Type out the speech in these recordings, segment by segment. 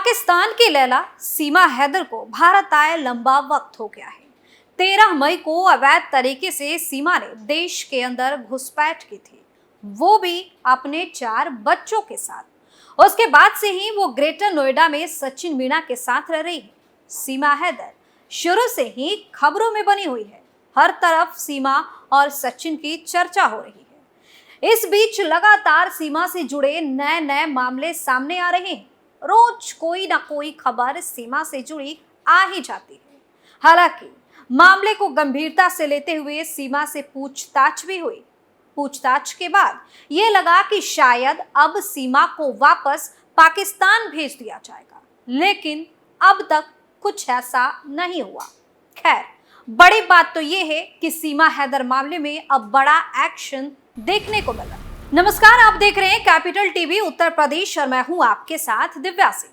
पाकिस्तान की लैला सीमा हैदर को भारत आए लंबा वक्त हो गया है। 13 मई को अवैध तरीके से सीमा ने देश के अंदर घुसपैठ की थी, वो भी अपने 4 बच्चों के साथ। उसके बाद से ही वो ग्रेटर नोएडा में सचिन मीणा के साथ रह रही है। सीमा हैदर शुरू से ही खबरों में बनी हुई है। हर तरफ सीमा और सचिन की चर्चा हो रही है। इस बीच लगातार सीमा से जुड़े नए नए मामले सामने आ रहे हैं। रोज कोई ना कोई खबर सीमा से जुड़ी आ ही जाती है। हालांकि मामले को गंभीरता से लेते हुए सीमा से पूछताछ भी हुई। पूछताछ के बाद ये लगा कि शायद अब सीमा को वापस पाकिस्तान भेज दिया जाएगा, लेकिन अब तक कुछ ऐसा नहीं हुआ। खैर, बड़ी बात तो ये है कि सीमा हैदर मामले में अब बड़ा एक्शन देखने को मिला। नमस्कार, आप देख रहे हैं कैपिटल टीवी उत्तर प्रदेश और मैं हूं आपके साथ दिव्या सिंह।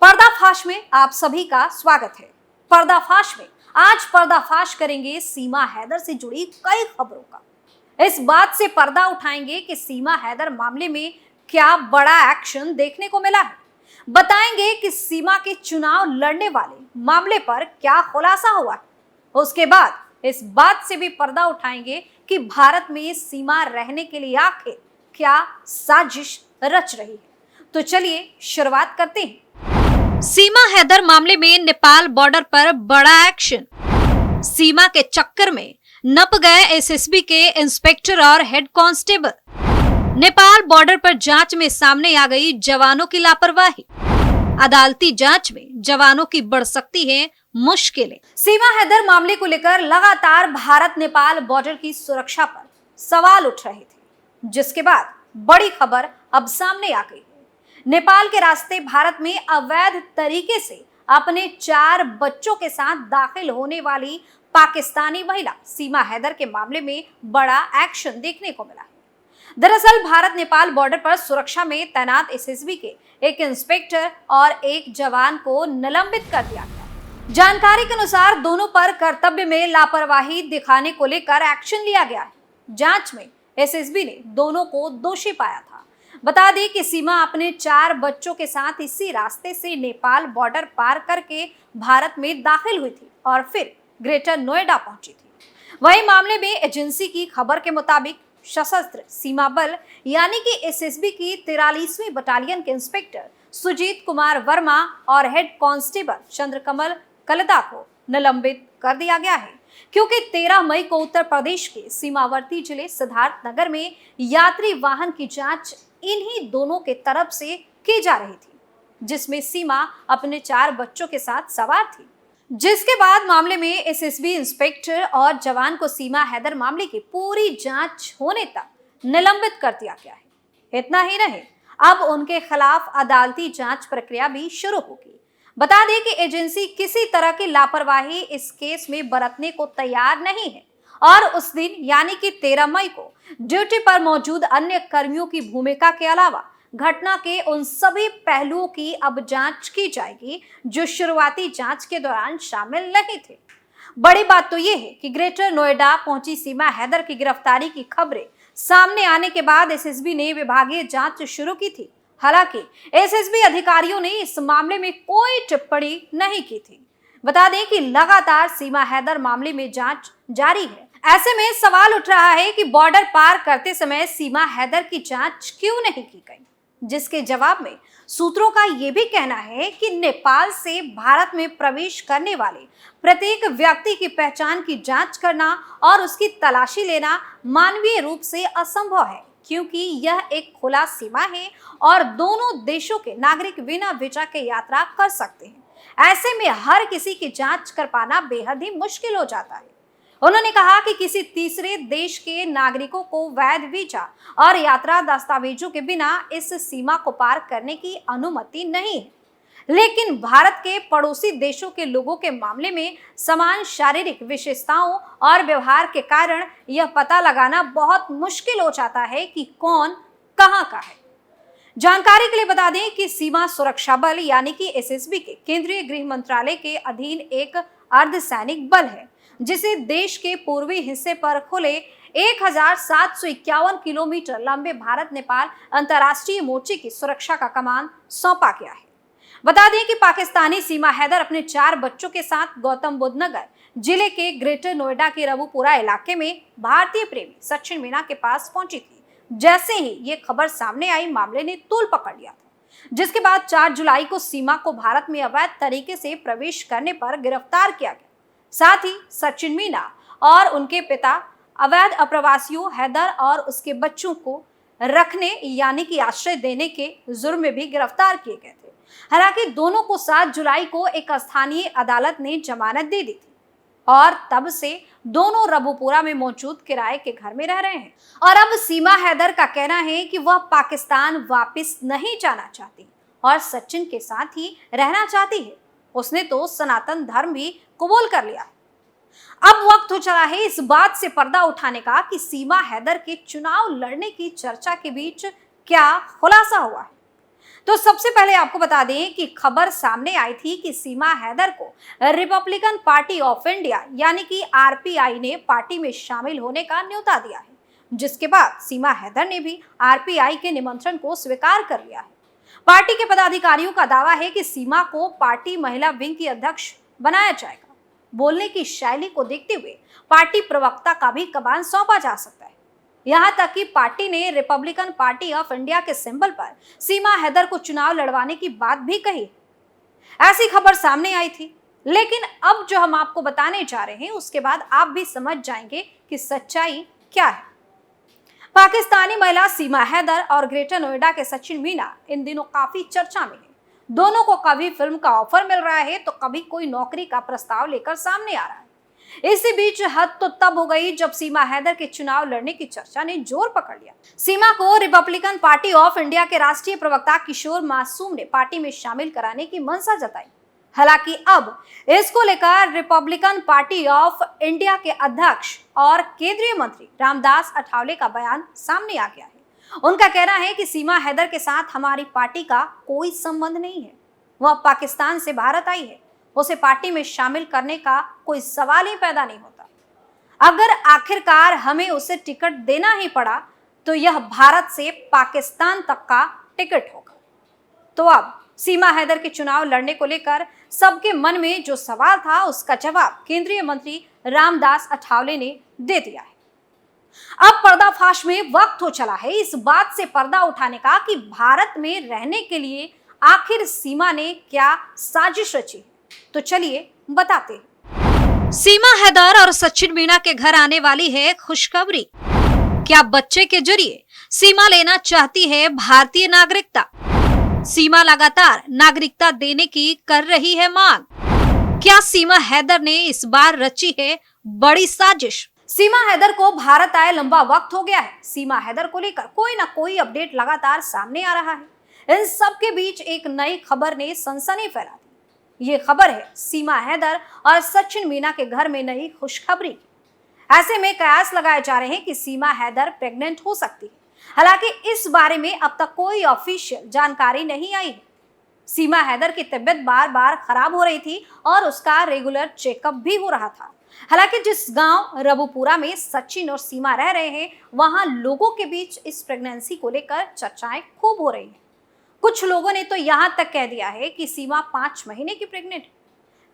पर्दाफाश में आप सभी का स्वागत है। पर्दाफाश में आज पर्दाफाश करेंगे सीमा हैदर से जुड़ी कई खबरों का। इस बात से पर्दा उठाएंगे कि सीमा हैदर मामले में क्या बड़ा एक्शन देखने को मिला है। बताएंगे कि सीमा के चुनाव लड़ने वाले मामले पर क्या खुलासा हुआ है। उसके बाद इस बात से भी पर्दा उठाएंगे कि भारत में सीमा रहने के लिए आखिर क्या साजिश रच रही है। तो चलिए शुरुआत करते हैं। सीमा हैदर मामले में नेपाल बॉर्डर पर बड़ा एक्शन। सीमा के चक्कर में नप गए एसएसबी के इंस्पेक्टर और हेड कांस्टेबल। नेपाल बॉर्डर पर जांच में सामने आ गई जवानों की लापरवाही। अदालती जांच में जवानों की बढ़ सकती है मुश्किलें। सीमा हैदर मामले को लेकर लगातार भारत नेपाल बॉर्डर की सुरक्षा पर सवाल उठ रहे थे, जिसके बाद बड़ी खबर अब सामने आ गई है। नेपाल के रास्ते भारत में अवैध तरीके से अपने 4 बच्चों के साथ दाखिल होने वाली पाकिस्तानी महिला सीमा हैदर के मामले में बड़ा एक्शन देखने को मिला है। दरअसल भारत नेपाल बॉर्डर पर सुरक्षा में तैनात एसएसबी के एक इंस्पेक्टर और एक जवान को निलंबित कर दिया गया। जानकारी के अनुसार दोनों पर कर्तव्य में लापरवाही दिखाने को लेकर एक्शन लिया गया है। जांच में एसएसबी ने दोनों को दोषी पाया था। बता दें कि सीमा अपने 4 बच्चों के साथ इसी रास्ते से नेपाल बॉर्डर पार करके भारत में दाखिल हुई थी और फिर ग्रेटर नोएडा पहुंची थी। वही मामले में एजेंसी की खबर के मुताबिक सशस्त्र सीमा बल यानी कि एसएसबी की 43वीं बटालियन के इंस्पेक्टर सुजीत कुमार वर्मा और हेड कांस्टेबल चंद्रकमल कलदा को निलंबित कर दिया गया है, क्योंकि 13 मई को उत्तर प्रदेश के सीमावर्ती जिले सिद्धार्थनगर में यात्री वाहन की जांच इन्हीं दोनों के तरफ से की जा रही थी, जिसमें सीमा अपने 4 बच्चों के साथ सवार थी। जिसके बाद मामले में एसएसबी इंस्पेक्टर और जवान को सीमा हैदर मामले की पूरी जांच होने तक निलंबित कर दिया गया है। इतना ही नहीं, अब उनके खिलाफ अदालती जांच प्रक्रिया भी शुरू होगी। बता दें कि एजेंसी किसी तरह की लापरवाही इस केस में बरतने को तैयार नहीं है और उस दिन यानी कि 13 मई को ड्यूटी पर मौजूद अन्य कर्मियों की भूमिका के अलावा घटना के उन सभी पहलुओं की अब जांच की जाएगी जो शुरुआती जांच के दौरान शामिल नहीं थे। बड़ी बात तो यह है कि ग्रेटर नोएडा पहुंची सीमा हैदर की गिरफ्तारी की खबरें सामने आने के बाद एसएसबी ने विभागीय जांच शुरू की थी। हालांकि एसएसबी अधिकारियों ने इस मामले में कोई टिप्पणी नहीं की थी। बता दें कि लगातार सीमा हैदर मामले में जांच जारी है। ऐसे में सवाल उठ रहा है कि बॉर्डर पार करते समय सीमा हैदर की जांच क्यों नहीं की गई, जिसके जवाब में सूत्रों का यह भी कहना है कि नेपाल से भारत में प्रवेश करने वाले प्रत्येक व्यक्ति की पहचान की जांच करना और उसकी तलाशी लेना मानवीय रूप से असंभव है, क्योंकि यह एक खुला सीमा है और दोनों देशों के नागरिक बिना वीजा के यात्रा कर सकते हैं। ऐसे में हर किसी की जांच कर पाना बेहद ही मुश्किल हो जाता है। उन्होंने कहा कि किसी तीसरे देश के नागरिकों को वैध वीजा और यात्रा दस्तावेजों के बिना इस सीमा को पार करने की अनुमति नहीं है, लेकिन भारत के पड़ोसी देशों के लोगों के मामले में समान शारीरिक विशेषताओं और व्यवहार के कारण यह पता लगाना बहुत मुश्किल हो जाता है कि कौन कहां का है। जानकारी के लिए बता दें कि सीमा सुरक्षा बल यानी कि एसएसबी के केंद्रीय गृह मंत्रालय के अधीन एक अर्धसैनिक बल है, जिसे देश के पूर्वी हिस्से पर खुले 1751 किलोमीटर लंबे भारत नेपाल अंतर्राष्ट्रीय मोर्चे की सुरक्षा का कमान सौंपा गया है। बता दें कि पाकिस्तानी सीमा हैदर अपने 4 बच्चों के साथ गौतम बुद्ध नगर जिले के ग्रेटर नोएडा के रबुपुरा इलाके में भारतीय प्रेमी सचिन मीना के पास पहुंची थी। जैसे ही ये खबर सामने आई, मामले ने तूल पकड़ लिया था, जिसके बाद 4 जुलाई को सीमा को भारत में अवैध तरीके से प्रवेश करने पर गिरफ्तार किया गया। साथ ही सचिन मीना और उनके पिता अवैध अप्रवासियों हैदर और उसके बच्चों को रखने यानी कि आश्रय देने के जुर्म में भी गिरफ्तार किए गए थे। हालांकि दोनों को 7 जुलाई को एक स्थानीय अदालत ने जमानत दे दी थी और तब से दोनों रबुपुरा में मौजूद किराए के घर में रह रहे हैं। और अब सीमा हैदर का कहना है कि वह पाकिस्तान वापस नहीं जाना चाहती और सचिन के साथ ही रहना चाहती है। उसने तो सनातन धर्म भी कबूल कर लिया। अब वक्त हो चला है इस बात से पर्दा उठाने का कि सीमा हैदर के चुनाव लड़ने की चर्चा के बीच क्या खुलासा हुआ है। तो सबसे पहले आपको बता दें कि खबर सामने आई थी कि सीमा हैदर को रिपब्लिकन पार्टी ऑफ इंडिया यानी कि आरपीआई ने पार्टी में शामिल होने का न्योता दिया है, जिसके बाद सीमा हैदर ने भी आरपीआई के निमंत्रण को स्वीकार कर लिया है। पार्टी के पदाधिकारियों का दावा है कि सीमा को पार्टी महिला विंग की अध्यक्ष बनाया जाएगा। बोलने की शैली को देखते हुए पार्टी प्रवक्ता का भी कमान सौंपा जा सकता है। यहां तक कि पार्टी ने रिपब्लिकन पार्टी ऑफ इंडिया के सिंबल पर सीमा हैदर को चुनाव लड़वाने की बात भी कही। ऐसी खबर सामने आई थी, लेकिन अब जो हम आपको बताने जा रहे हैं उसके बाद आप भी समझ जाएंगे कि सच्चाई क्या है। पाकिस्तानी महिला सीमा हैदर और ग्रेटर नोएडा के सचिन मीना इन दिनों काफी चर्चा में है। दोनों को कभी फिल्म का ऑफर मिल रहा है तो कभी कोई नौकरी का प्रस्ताव लेकर सामने आ रहा है। इसी बीच हद तो तब हो गई जब सीमा हैदर के चुनाव लड़ने की चर्चा ने जोर पकड़ लिया। सीमा को रिपब्लिकन पार्टी ऑफ इंडिया के राष्ट्रीय प्रवक्ता किशोर मासूम ने पार्टी में शामिल कराने की मंशा जताई। हालांकि अब इसको लेकर रिपब्लिकन पार्टी ऑफ इंडिया के अध्यक्ष और केंद्रीय मंत्री रामदास अठावले का बयान सामने आ गया है। उनका कहना है कि सीमा हैदर के साथ हमारी पार्टी का कोई संबंध नहीं है। वह पाकिस्तान से भारत आई है, उसे पार्टी में शामिल करने का कोई सवाल ही पैदा नहीं होता। अगर आखिरकार हमें उसे टिकट देना ही पड़ा तो यह भारत से पाकिस्तान तक का टिकट होगा। तो अब सीमा हैदर के चुनाव लड़ने को लेकर सबके मन में जो सवाल था उसका जवाब केंद्रीय मंत्री रामदास अठावले ने दे दिया है। अब पर्दाफाश में वक्त हो चला है इस बात से पर्दा उठाने का कि भारत में रहने के लिए आखिर सीमा ने क्या साजिश रची। तो चलिए बताते हैं। सीमा हैदर और सचिन मीना के घर आने वाली है खुशखबरी। क्या बच्चे के जरिए सीमा लेना चाहती है भारतीय नागरिकता? सीमा लगातार नागरिकता देने की कर रही है मांग। क्या सीमा हैदर ने इस बार रची है बड़ी साजिश? सीमा हैदर को भारत आए लंबा वक्त हो गया है। सीमा हैदर को लेकर कोई ना कोई अपडेट लगातार सामने आ रहा है। इन सब के बीच एक नई खबर ने सनसनी फैला दी। ये खबर है सीमा हैदर और सचिन मीना के घर में नई खुशखबरी की। ऐसे में कयास लगाए जा रहे हैं कि सीमा हैदर प्रेग्नेंट हो सकती है। हालांकि इस बारे में अब तक कोई ऑफिशियल जानकारी नहीं आई है। सीमा हैदर की तबीयत बार बार खराब हो रही थी और उसका रेगुलर चेकअप भी हो रहा था। हालांकि जिस गांव रबुपुरा में सचिन और सीमा रह रहे हैं वहां लोगों के बीच इस प्रेगनेंसी को लेकर चर्चाएं खूब हो रही हैं। कुछ लोगों ने तो यहां तक कह दिया है कि सीमा 5 महीने की प्रेग्नेंट है।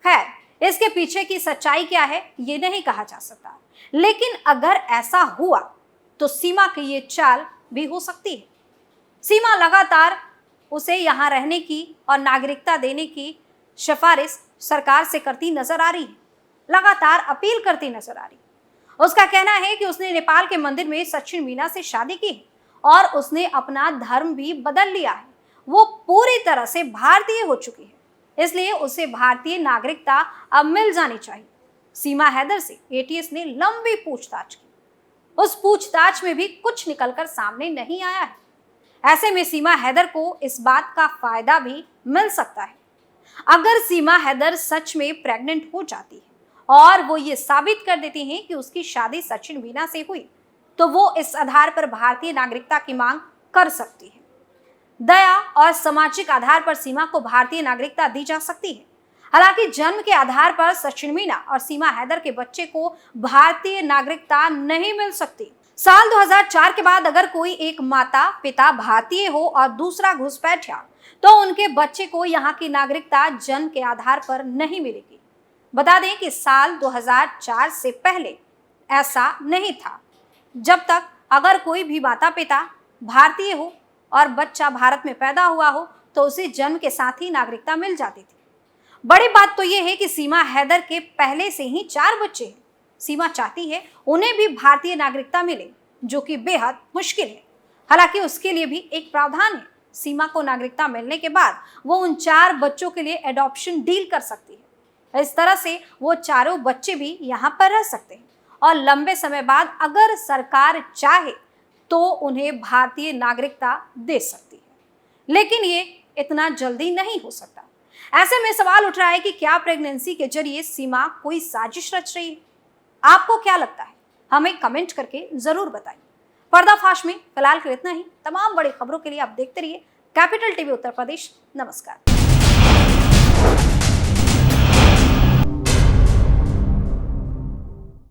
खैर, इसके पीछे की सच्चाई क्या है ये नहीं कहा जा सकता, लेकिन अगर ऐसा हुआ तो सीमा की ये चाल भी हो सकती है। सीमा लगातार उसे यहाँ रहने की और नागरिकता देने की सिफारिश सरकार से करती नजर आ रही है, लगातार अपील करती नजर आ रही है। उसका कहना है कि उसने नेपाल के मंदिर में सचिन मीना से शादी की है और उसने अपना धर्म भी बदल लिया है। वो पूरी तरह से भारतीय हो चुकी है, इसलिए उसे भारतीय नागरिकता अब मिल जानी चाहिए। सीमा हैदर से एटीएस ने लंबी पूछताछ की। उस पूछताछ में भी कुछ निकलकर सामने नहीं आया है। ऐसे में सीमा हैदर को इस बात का फायदा भी मिल सकता है। अगर सीमा हैदर सच में प्रेग्नेंट हो जाती है और वो ये साबित कर देती हैं कि उसकी शादी सचिन मीना से हुई, तो वो इस आधार पर भारतीय नागरिकता की मांग कर सकती है। दया और सामाजिक आधार पर सीमा को भारतीय नागरिकता दी जा सकती है। हालांकि जन्म के आधार पर सचिन मीना और सीमा हैदर के बच्चे को भारतीय नागरिकता नहीं मिल सकती। साल 2004 के बाद अगर कोई एक माता पिता भारतीय हो और दूसरा घुसपैठिया, तो उनके बच्चे को यहाँ की नागरिकता जन्म के आधार पर नहीं मिलेगी। बता दें कि साल 2004 से पहले ऐसा नहीं था। जब तक अगर कोई भी माता पिता भारतीय हो और बच्चा भारत में पैदा हुआ हो तो उसे जन्म के साथ ही नागरिकता मिल जाती थी। बड़ी बात तो यह है कि सीमा हैदर के पहले से ही 4 बच्चे हैं। सीमा चाहती है उन्हें भी भारतीय नागरिकता मिले, जो कि बेहद मुश्किल है। हालांकि उसके लिए भी एक प्रावधान है। सीमा को नागरिकता मिलने के बाद वो उन 4 बच्चों के लिए एडॉप्शन डील कर सकती है। इस तरह से वो चारों बच्चे भी यहाँ पर रह सकते हैं और लंबे समय बाद अगर सरकार चाहे तो उन्हें भारतीय नागरिकता दे सकती है। लेकिन ये इतना जल्दी नहीं हो सकता। ऐसे में सवाल उठ रहा है कि क्या प्रेगनेंसी के जरिए सीमा कोई साजिश रच रही है? आपको क्या लगता है? हमें कमेंट करके जरूर बताइए। पर्दाफाश में फिलहाल के लिए इतना ही। तमाम बड़ी खबरों के लिए आप देखते रहिए कैपिटल टीवी उत्तर प्रदेश। नमस्कार।